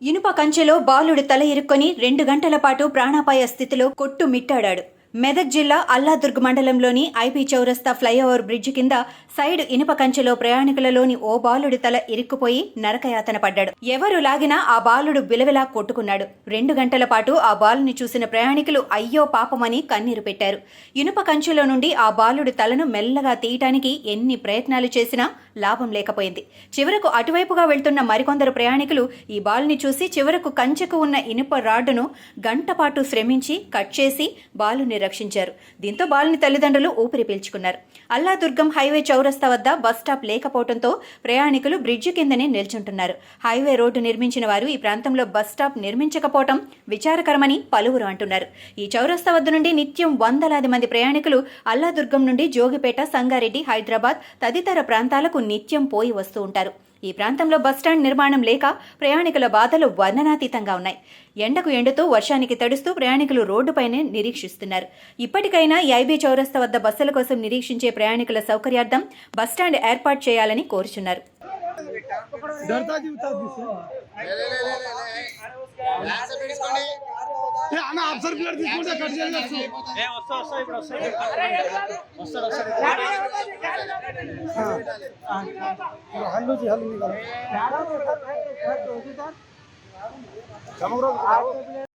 ఇనుప కంచెలో బాలుడు తల ఇరుక్కొని 2 గంటల పాటు ప్రాణాపాయ స్థితిలో కొట్టుమిట్టాడాడు. మెదక్ జిల్లా అల్లాదుర్గ్ మండలంలోని ఐపీ చౌరస్తా ఫ్లైఓవర్ బ్రిడ్జి కింద సైడ్ ఇనుప కంచెలో ప్రయాణికులలోని ఓ బాలుడి తల ఇరుక్కుపోయి నరకయాతన పడ్డాడు. ఎవరు లాగినా ఆ బాలుడు బిలవిలా కొట్టుకున్నాడు. 2 గంటల పాటు ఆ బాలుని చూసిన ప్రయాణికులు అయ్యో పాపమని కన్నీరు పెట్టారు. ఇనుప కంచెలో నుండి ఆ బాలుడి తలను మెల్లగా తీయటానికి ఎన్ని ప్రయత్నాలు చేసినా లాభం లేకపోయింది. చివరకు అటువైపుగా వెళ్తున్న మరికొందరు ప్రయాణికులు ఈ బాలుని చూసి చివరకు కంచెకు ఉన్న ఇనుప రాడ్డును గంటపాటు శ్రమించి కట్ చేసి బాలుని రక్షించారు. దీంతో బాలుని తల్లిదండ్రులు ఊపిరి పీల్చుకున్నారు. అల్లాదుర్గం హైవే చౌరస్తా వద్ద బస్టాప్ లేకపోవడంతో ప్రయాణికులు బ్రిడ్జి కిందనే నిల్చుంటున్నారు. హైవే రోడ్డు నిర్మించిన వారు ఈ ప్రాంతంలో బస్టాప్ నిర్మించకపోవడం విచారకరమని పలువురు అంటున్నారు. ఈ చౌరస్తా వద్ద నుండి నిత్యం వందలాది మంది ప్రయాణికులు అల్లాదుర్గం నుండి జోగిపేట, సంగారెడ్డి, హైదరాబాద్ తదితర ప్రాంతాలకు నిత్యం పోయి వస్తూ ఉంటారు. ఈ ప్రాంతంలో బస్టాండ్ నిర్మాణం లేక ప్రయాణికుల బాధలు వర్ణనాతీతంగా ఉన్నాయి. ఎండకు ఎండుతూ వర్షానికి తడుస్తూ ప్రయాణికులు రోడ్డుపైనే నిరీక్షిస్తున్నారు. ఇప్పటికైనా ఈ ఐబీ చౌరస్తా వద్ద బస్సుల కోసం నిరీక్షించే ప్రయాణికుల సౌకర్యార్థం బస్టాండ్ ఏర్పాటు చేయాలని కోరుచున్నారు. हल्लू निघाला